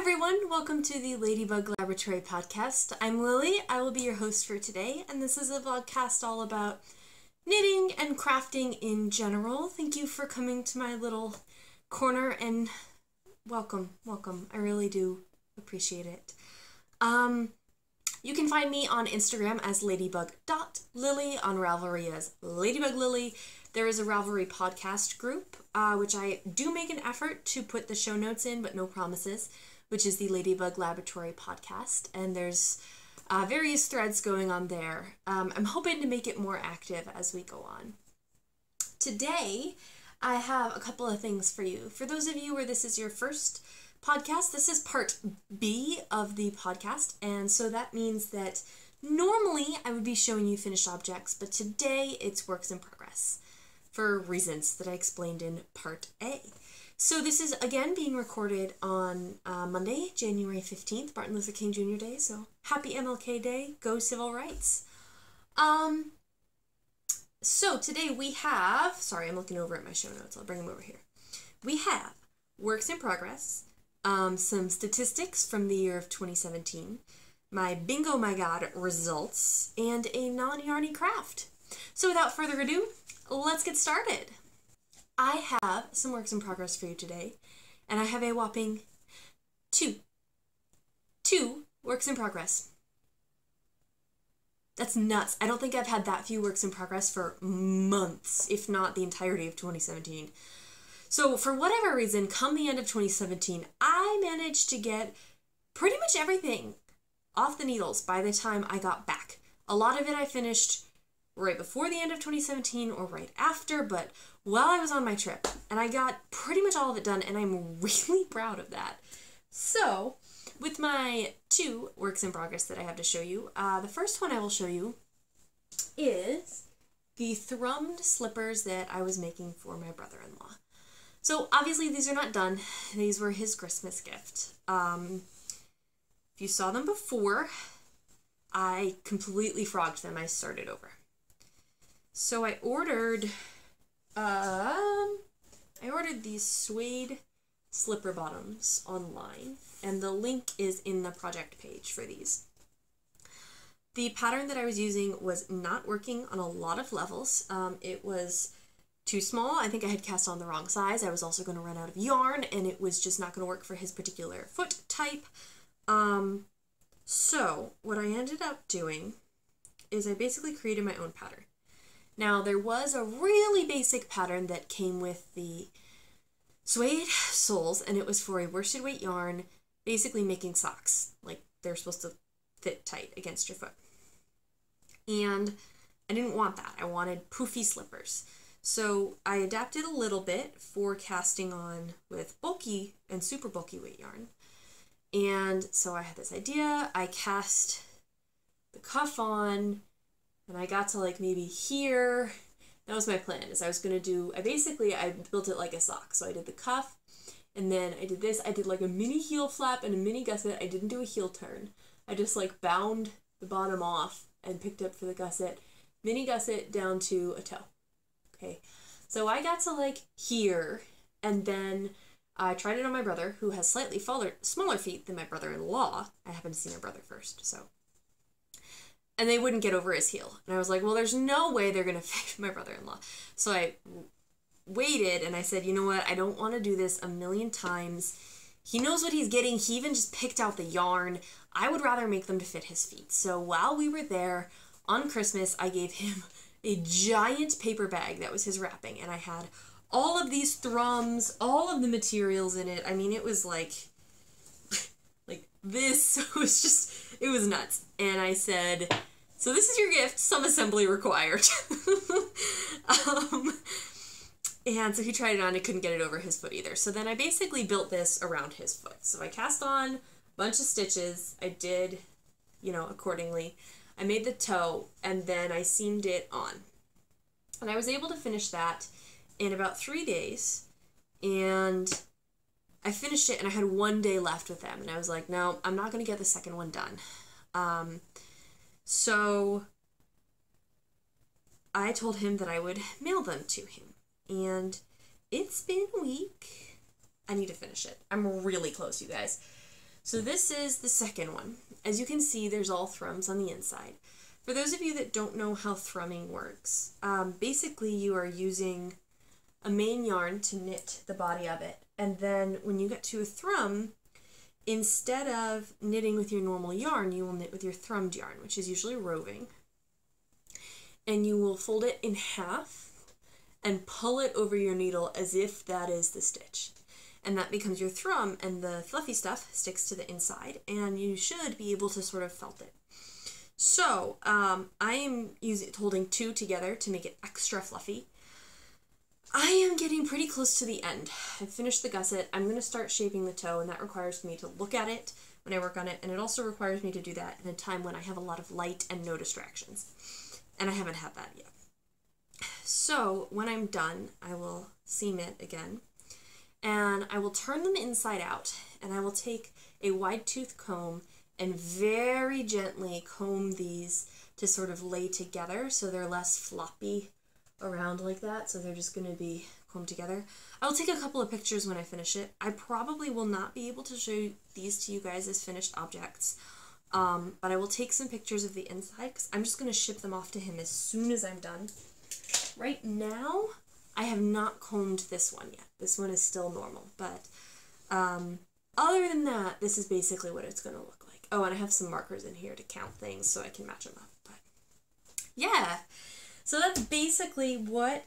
everyone, welcome to the Ladybug Laboratory podcast. I'm Lily, I will be your host for today, and this is a vlogcast all about knitting and crafting in general. Thank you for coming to my little corner and welcome. I really do appreciate it. You can find me on Instagram as ladybug.lily, on Ravelry as ladybuglily. There is a Ravelry podcast group, which I do make an effort to put the show notes in, but no promises, which is the Ladybug Laboratory podcast, and there's various threads going on there. I'm hoping to make it more active as we go on. Today, I have a couple of things for you. For those of you where this is your first podcast, this is part B of the podcast, and so that means that normally I would be showing you finished objects, but today it's works in progress for reasons that I explained in part A. So this is again being recorded on Monday, January 15th, Martin Luther King Jr. Day, so happy MLK Day, go civil rights. So today we have, sorry, I'm looking over at my show notes, I'll bring them over here. We have works in progress, some statistics from the year of 2017, my BingOMG results, and a non-yarny craft. So without further ado, let's get started. I have some works in progress for you today, and I have a whopping two works in progress. That's nuts. I don't think I've had that few works in progress for months, if not the entirety of 2017. So for whatever reason, come the end of 2017, I managed to get pretty much everything off the needles by the time I got back. A lot of it I finished right before the end of 2017 or right after, but while I was on my trip, and I got pretty much all of it done, and I'm really proud of that. So, with my two works in progress that I have to show you, the first one I will show you is the thrummed slippers that I was making for my brother-in-law. So, obviously these are not done. These were his Christmas gift. If you saw them before, I completely frogged them. I started over. So I ordered these suede slipper bottoms online, and the link is in the project page for these. The pattern that I was using was not working on a lot of levels. It was too small. I think I had cast on the wrong size. I was also going to run out of yarn, and it was just not going to work for his particular foot type. So what I ended up doing is I basically created my own pattern. Now, there was a really basic pattern that came with the suede soles, and it was for a worsted weight yarn, basically making socks. Like, they're supposed to fit tight against your foot. And I didn't want that. I wanted poofy slippers. So I adapted a little bit for casting on with bulky and super bulky weight yarn. And so I had this idea. I cast the cuff on, and I got to like maybe here. That was my plan, is I was going to do, I built it like a sock. So I did the cuff, and then I did this. I did like a mini heel flap and a mini gusset. I didn't do a heel turn. I just like bound the bottom off and picked up for the gusset, mini gusset down to a toe. Okay, so I got to like here, and then I tried it on my brother, who has slightly smaller feet than my brother-in-law. I happened to see my brother first, so. And they wouldn't get over his heel. And I was like, well, there's no way they're going to fit my brother-in-law. So I waited, and I said, you know what? I don't want to do this a million times. He knows what he's getting. He even just picked out the yarn. I would rather make them to fit his feet. So while we were there on Christmas, I gave him a giant paper bag that was his wrapping. And I had all of these thrums, all of the materials in it. I mean, it was like this. It was nuts. And I said, so this is your gift, some assembly required. And so he tried it on, and couldn't get it over his foot either. So then I basically built this around his foot. So I cast on a bunch of stitches. I did, accordingly. I made the toe, and then I seamed it on. And I was able to finish that in about 3 days. And I finished it, and I had 1 day left with them, and I was like, no, I'm not going to get the second one done. So I told him that I would mail them to him, and it's been a week. I need to finish it. I'm really close, you guys. So this is the second one. As you can see, there's all thrums on the inside. For those of you that don't know how thrumming works, basically you are using a main yarn to knit the body of it, and then when you get to a thrum, instead of knitting with your normal yarn, you will knit with your thrummed yarn, which is usually roving, and you will fold it in half and pull it over your needle as if that is the stitch. And that becomes your thrum, and the fluffy stuff sticks to the inside, and you should be able to sort of felt it. So, I am holding two together to make it extra fluffy. I am getting pretty close to the end. I've finished the gusset. I'm going to start shaping the toe, and that requires me to look at it when I work on it, and it also requires me to do that in a time when I have a lot of light and no distractions. And I haven't had that yet. So, when I'm done, I will seam it again, and I will turn them inside out, and I will take a wide tooth comb and very gently comb these to sort of lay together so they're less floppy around like that, so they're just going to be combed together. I will take a couple of pictures when I finish it. I probably will not be able to show these to you guys as finished objects, but I will take some pictures of the inside because I'm just going to ship them off to him as soon as I'm done. Right now, I have not combed this one yet. This one is still normal, but other than that, this is basically what it's going to look like. Oh, and I have some markers in here to count things so I can match them up. But yeah, so that's basically what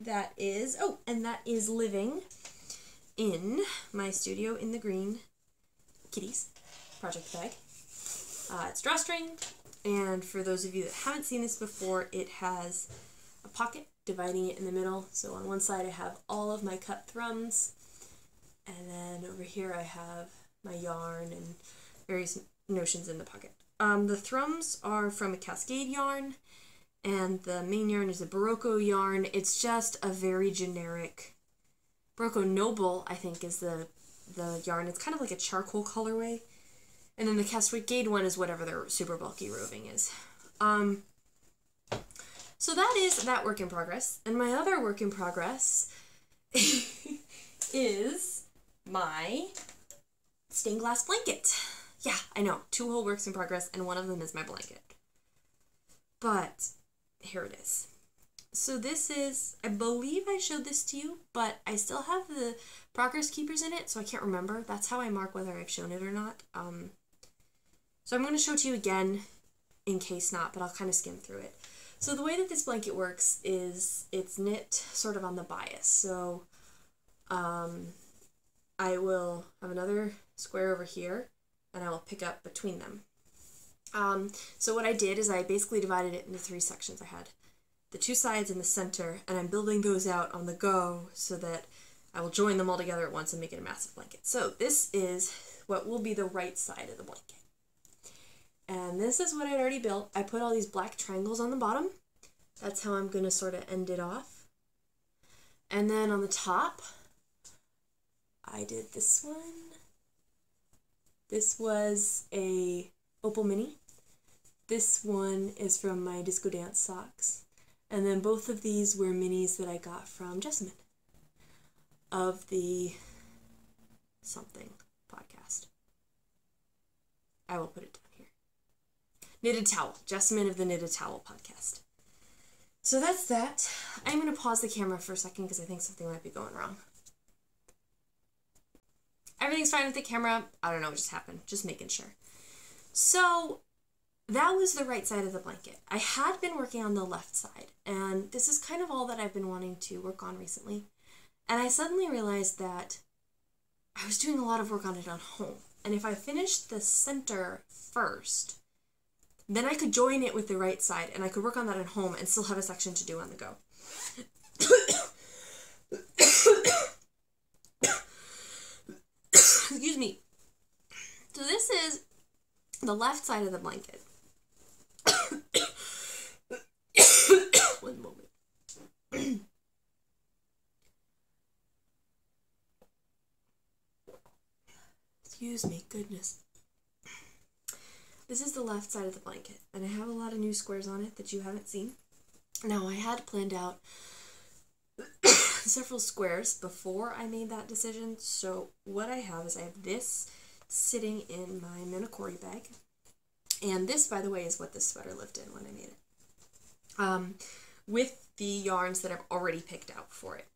that is. Oh, and that is living in my studio in the green kitties project bag. It's drawstring, and for those of you that haven't seen this before, it has a pocket dividing it in the middle. So on one side I have all of my cut thrums, and then over here I have my yarn and various notions in the pocket. The thrums are from a Cascade yarn, and the main yarn is a Barocco yarn. It's just a very generic, Barocco Noble, I think, is the yarn. It's kind of like a charcoal colorway. And then the Cascade one is whatever their super bulky roving is. So that is that work in progress. And my other work in progress is my stained glass blanket. Yeah, I know, 2 whole works in progress, and one of them is my blanket. But here it is. So this is, I believe I showed this to you, but I still have the progress keepers in it, so I can't remember. That's how I mark whether I've shown it or not. So I'm going to show it to you again in case not, but I'll kind of skim through it. So the way that this blanket works is it's knit sort of on the bias. So I will have another square over here, and I will pick up between them. So what I did is I basically divided it into 3 sections. I had the 2 sides in the center, and I'm building those out on the go so that I will join them all together at once and make it a massive blanket. So this is what will be the right side of the blanket. And this is what I'd already built. I put all these black triangles on the bottom. That's how I'm going to sort of end it off. And then on the top, I did this one. This was a Opal Mini. This one is from my Disco Dance socks. And then both of these were minis that I got from Jessamine of the something podcast. I will put it down here. Knitted Towel. Jessamine of the Knitted Towel podcast. So that's that. I'm going to pause the camera for a second because I think something might be going wrong. Everything's fine with the camera. I don't know what just happened. Just making sure. So that was the right side of the blanket. I had been working on the left side, and this is kind of all that I've been wanting to work on recently. And I suddenly realized that I was doing a lot of work on it on home. And if I finished the center first, then I could join it with the right side, and I could work on that at home and still have a section to do on the go. Excuse me. So this is the left side of the blanket. One moment. Excuse me, goodness. This is the left side of the blanket, and I have a lot of new squares on it that you haven't seen. Now, I had planned out several squares before I made that decision, so what I have is I have this sitting in my Minakori bag. And this, by the way, is what this sweater lived in when I made it. With the yarns that I've already picked out for it.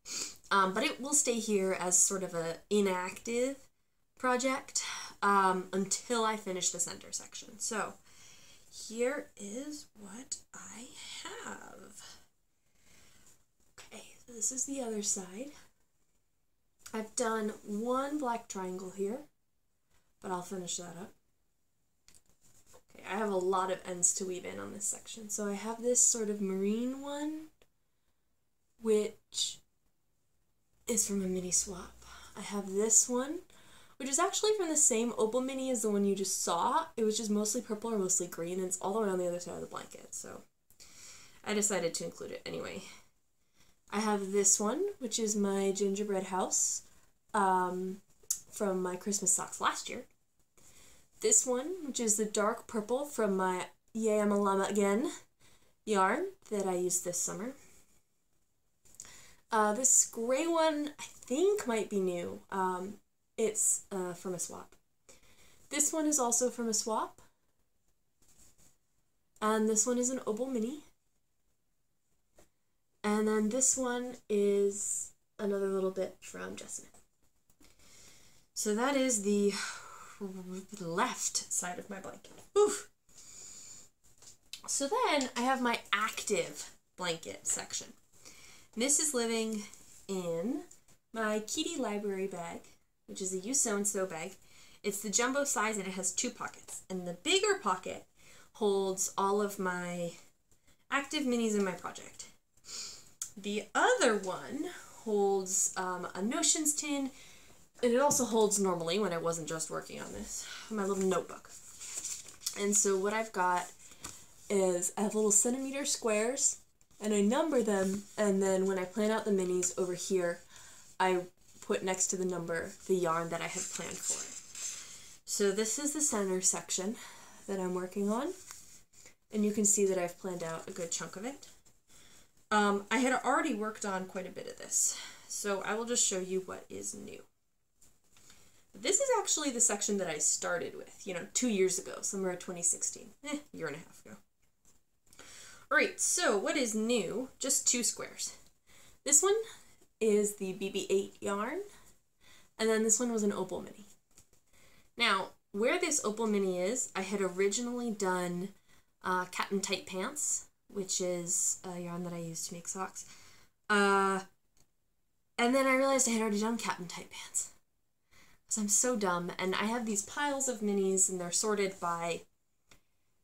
But it will stay here as sort of an inactive project until I finish the center section. So here is what I have. Okay, so this is the other side. I've done one black triangle here, but I'll finish that up. Okay, I have a lot of ends to weave in on this section. So I have this sort of marine one, which is from a mini swap. I have this one, which is actually from the same opal mini as the one you just saw. It was just mostly purple or mostly green, and it's all the way on the other side of the blanket, so I decided to include it anyway. I have this one, which is my gingerbread house from my Christmas socks last year. This one, which is the dark purple from my Yay I'm a Llama Again yarn that I used this summer. This gray one, I think, might be new. It's from a swap. This one is also from a swap. And this one is an opal mini. And then this one is another little bit from Jessamine. So that is the left side of my blanket. Oof. So then I have my active blanket section. This is living in my Kitty library bag, which is a You Sew and Sew bag. It's the jumbo size and it has 2 pockets. And the bigger pocket holds all of my active minis in my project. The other one holds a notions tin, and it also holds normally, when I wasn't just working on this, my little notebook. And so what I've got is I have little centimeter squares, and I number them, and then when I plan out the minis over here, I put next to the number the yarn that I have planned for it. So this is the center section that I'm working on, and you can see that I've planned out a good chunk of it. I had already worked on quite a bit of this, so I will just show you what is new. This is actually the section that I started with, 2 years ago, somewhere in 2016, year and a half ago. Alright, so what is new? Just 2 squares. This one is the BB8 yarn, and then this one was an opal mini. Now, where this opal mini is, I had originally done Captain Tight Pants, which is a yarn that I use to make socks. And then I realized I had already done Captain Tight Pants. Because I'm so dumb, and I have these piles of minis, and they're sorted by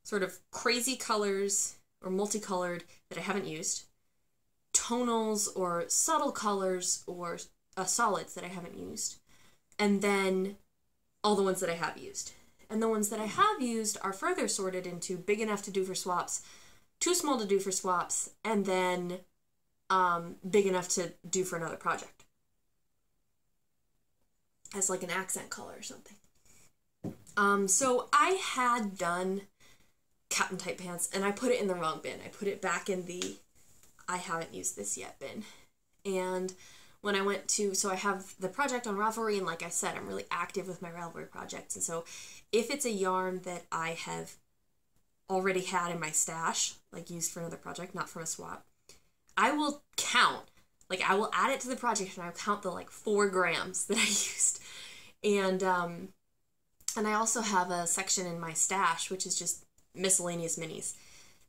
sort of crazy colors, or multicolored, that I haven't used, tonals, or subtle colors, or solids that I haven't used, and then all the ones that I have used. And the ones that I have used are further sorted into big enough to do for swaps, too small to do for swaps, and then big enough to do for another project. As like an accent color or something. So I had done Captain Tight Pants, and I put it in the wrong bin. I put it back in the I haven't used this yet bin. And when I went to, so I have the project on Ravelry, and like I said, I'm really active with my Ravelry projects, and so if it's a yarn that I have already had in my stash, like used for another project, not from a swap, I will count, like I will add it to the project and I'll count the 4 grams that I used. And I also have a section in my stash, which is just miscellaneous minis.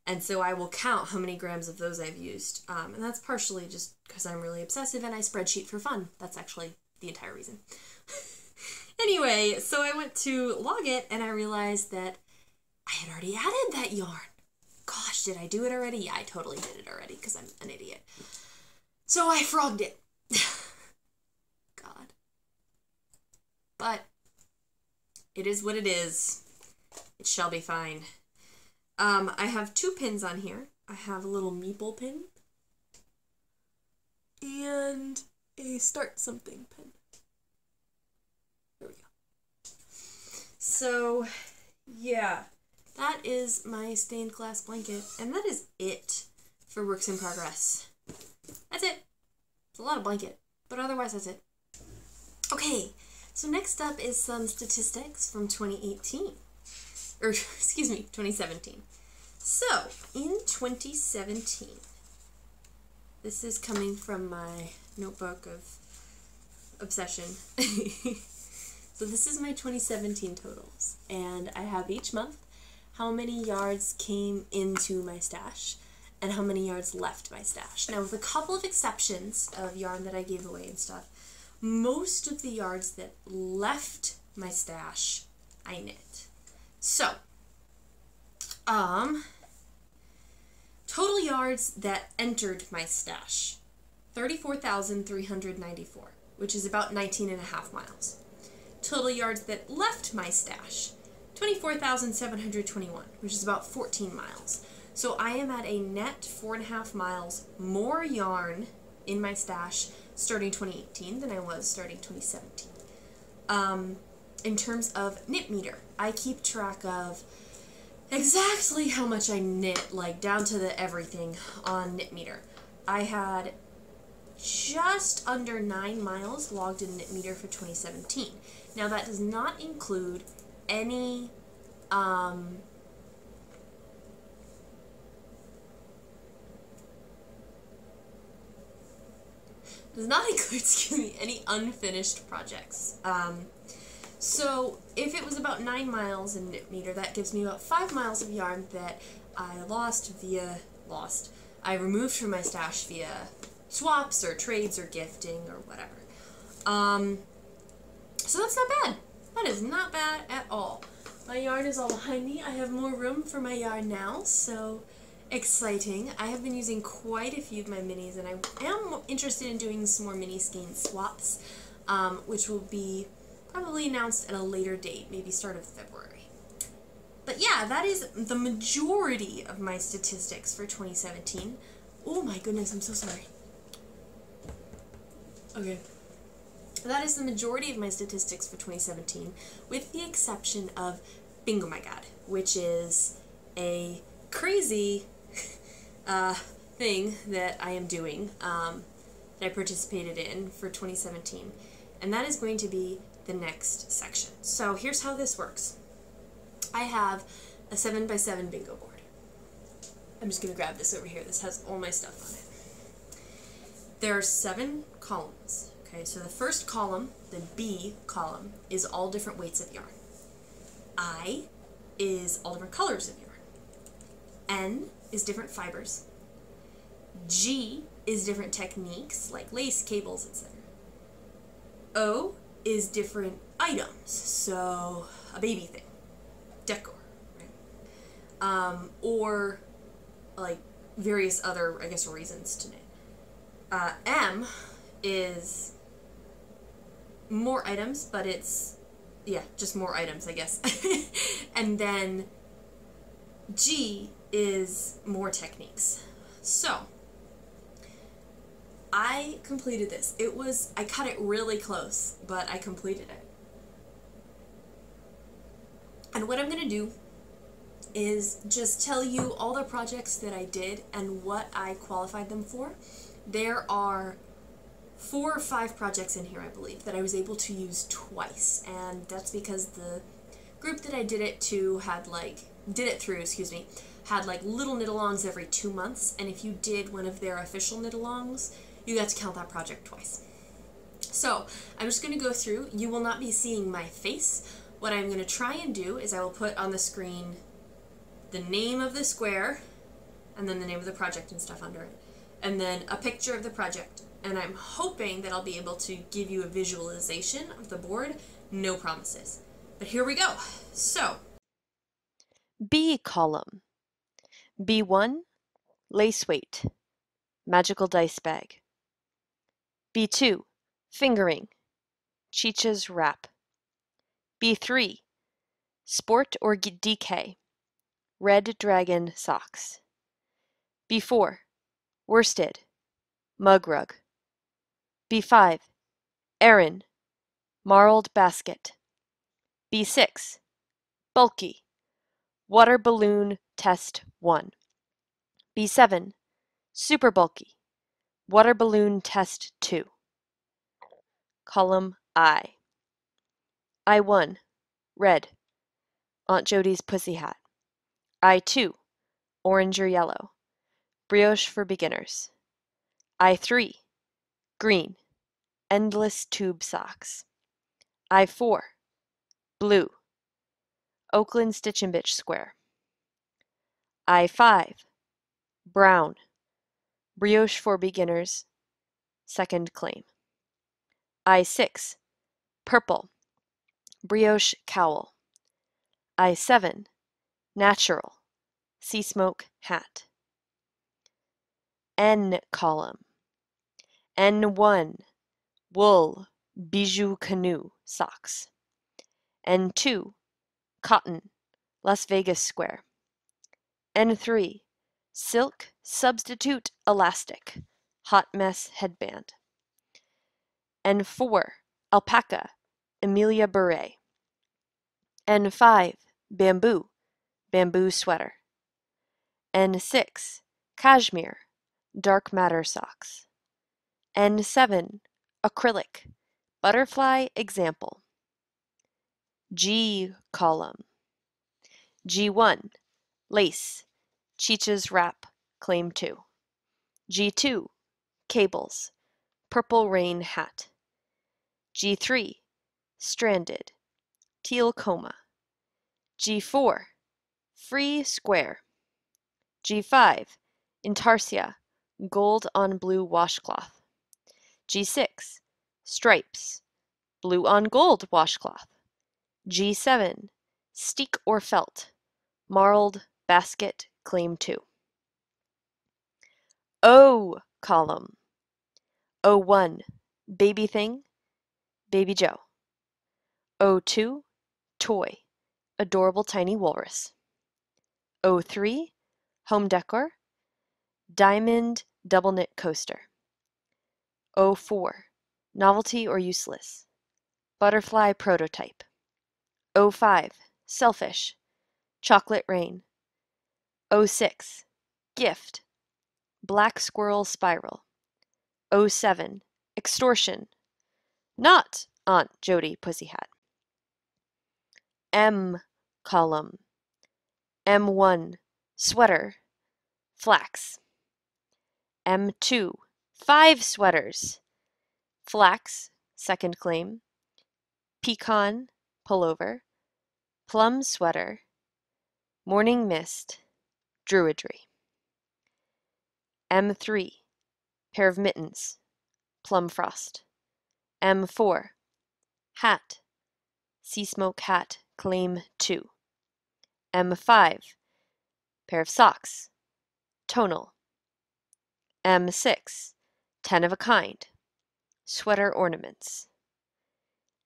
And so I will count how many grams of those I've used. And that's partially just because I'm really obsessive and I spreadsheet for fun. That's actually the entire reason. Anyway, so I went to log it and I realized that I had already added that yarn. Gosh, did I do it already? Yeah, I totally did it already because I'm an idiot. So I frogged it. God. But it is what it is. It shall be fine. I have 2 pins on here. I have a little meeple pin and a start something pin. There we go. So, yeah, that is my stained glass blanket, and that is it for works in progress. That's it. It's a lot of blanket, but otherwise that's it. Okay, So next up is some statistics from 2018, or excuse me, 2017. So in 2017, this is coming from my notebook of obsession. So this is my 2017 totals, and I have each month how many yards came into my stash and how many yards left my stash. Now, with a couple of exceptions of yarn that I gave away and stuff, most of the yards that left my stash, I knit. So, total yards that entered my stash, 34,394, which is about 19.5 miles. Total yards that left my stash, 24,721, which is about 14 miles. So I am at a net 4.5 miles more yarn in my stash starting 2018 than I was starting 2017. In terms of knit meter, I keep track of exactly how much I knit, like down to the everything on knit meter. I had just under 9 miles logged in knit meter for 2017. Now that does not include any excuse me, any unfinished projects. So if it was about 9 miles in knit meter, that gives me about 5 miles of yarn that I I removed from my stash via swaps or trades or gifting or whatever. So that's not bad. That is not bad at all. My yarn is all behind me. I have more room for my yarn now, so exciting. I have been using quite a few of my minis, and I am interested in doing some more mini skein swaps, which will be probably announced at a later date, maybe start of February. But yeah, that is the majority of my statistics for 2017. Oh my goodness, I'm so sorry. Okay. That is the majority of my statistics for 2017, with the exception of BingOMG, which is a crazy thing that I am doing, that I participated in for 2017, and that is going to be the next section. So here's how this works. I have a 7x7 bingo board. I'm just going to grab this over here. This has all my stuff on it. There are 7 columns. Okay, so the first column, the B column, is all different weights of yarn. I is all different colors of yarn. N is different fibers. G is different techniques, like lace, cables, etc. O is different items, so a baby thing, decor, right? Or like various other, I guess, reasons to knit. M is more items, but it's, yeah, just more items, I guess. And then G is more techniques. So I completed this. I cut it really close, but I completed it. And what I'm going to do is just tell you all the projects that I did and what I qualified them for. There are 4 or 5 projects in here, I believe, that I was able to use twice, and that's because the group that I did it through, had like little knit-alongs every 2 months, and if you did one of their official knit-alongs, you got to count that project twice. So I'm just going to go through. You will not be seeing my face. What I'm going to try and do is I will put on the screen the name of the square, and then the name of the project and stuff under it, and then a picture of the project. And I'm hoping that I'll be able to give you a visualization of the board. No promises. But here we go. So, B column. B1, lace weight, magical dice bag. B2, fingering, Chicha's wrap. B3, sport or DK, red dragon socks. B4, worsted, mug rug. B5, Erin, marled basket. B6, bulky, water balloon test 1. B7, super bulky, water balloon test 2. Column I. I1, red, Aunt Jody's pussy hat. I2, orange or yellow, brioche for beginners. I3, green, endless tube socks. I4, blue, Oakland Stitch and Bitch square. I5, brown, brioche for beginners, second claim. I6, purple, brioche cowl. I7, natural, sea smoke hat. N column. N1, wool, bijou canoe socks. N2, cotton, Las Vegas square. N3, silk substitute elastic, hot mess headband. N4, alpaca, Emilia beret. N5, bamboo, bamboo sweater. N6, cashmere, dark matter socks. N7, acrylic, butterfly example. G column. G1, lace, Cheech's wrap, claim 2. G2, cables, purple rain hat. G3, stranded, teal coma. G4, free square. G5, intarsia, gold on blue washcloth. G6, stripes, blue on gold washcloth. G7, steek or felt, marled basket, claim 2. O column. O1, baby thing, baby Joe. O2, toy, adorable tiny walrus. O3, home decor, diamond double knit coaster. O4, novelty or useless, butterfly prototype. O5, selfish, chocolate rain. O6, gift, black squirrel spiral. O7, extortion, not Aunt Jody pussy hat. M column. M1, sweater, flax. M2, 5 sweaters, flax, second claim, pecan, pullover, plum sweater, morning mist, druidry. M3, pair of mittens, plum frost. M4, hat, sea smoke hat, claim 2. M5, pair of socks, tonal. M6, 10 of a kind, sweater ornaments.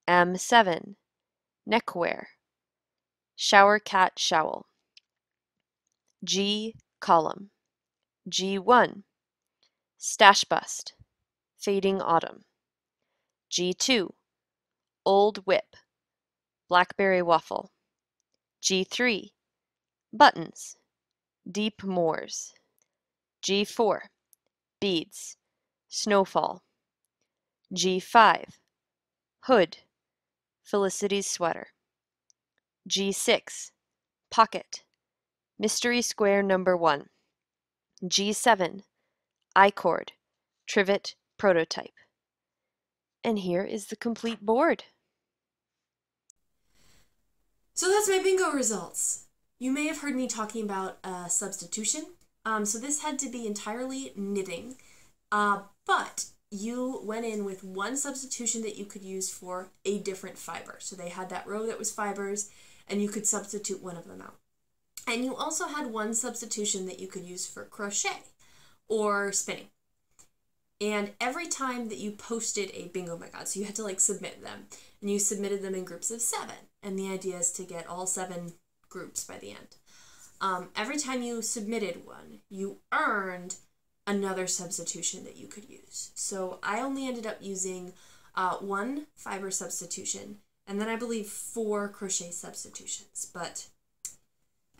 M7, neckwear, shower cat showl. G column. G1, stash bust, fading autumn. G2, old whip, blackberry waffle. G3, buttons, deep moors. G4, beads, snowfall. G5, hood, Felicity's sweater. G6, pocket, mystery square number 1. G7, I-cord, trivet prototype. And here is the complete board. So that's my bingo results. You may have heard me talking about substitution. So this had to be entirely knitting, but you went in with one substitution that you could use for a different fiber. So they had that row that was fibers, and you could substitute one of them out. And you also had one substitution that you could use for crochet or spinning. And every time that you posted a bingo my god, so you had to like submit them, and you submitted them in groups of 7. And the idea is to get all 7 groups by the end. Every time you submitted one, you earned another substitution that you could use. So I only ended up using 1 fiber substitution, and then I believe 4 crochet substitutions. But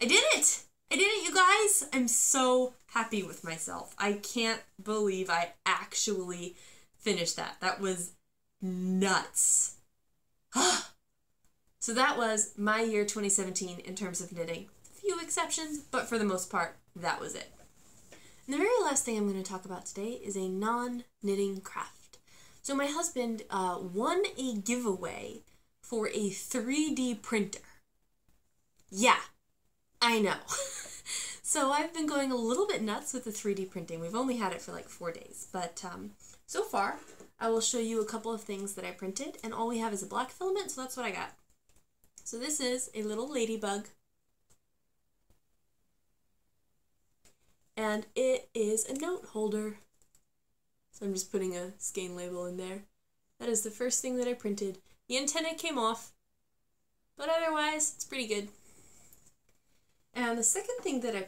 I did it! I did it, you guys! I'm so happy with myself. I can't believe I actually finished that. That was nuts. So that was my year 2017 in terms of knitting. A few exceptions, but for the most part, that was it. And the very last thing I'm going to talk about today is a non-knitting craft. So my husband won a giveaway for a 3D printer. Yeah, I know. So I've been going a little bit nuts with the 3D printing. We've only had it for like 4 days, but so far I will show you a couple of things that I printed, and all we have is a black filament, so that's what I got. So this is a little ladybug, and it is a note holder. So I'm just putting a skein label in there. That is the first thing that I printed. The antenna came off, but otherwise it's pretty good. And the second thing that I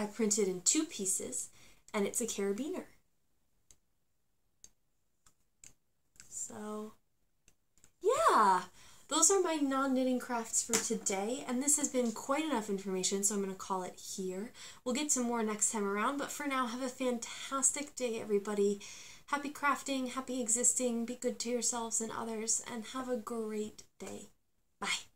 printed in 2 pieces, and it's a carabiner. So, yeah, those are my non-knitting crafts for today, and this has been quite enough information, so I'm going to call it here. We'll get some more next time around, but for now, have a fantastic day, everybody. Happy crafting, happy existing, be good to yourselves and others, and have a great day. Bye.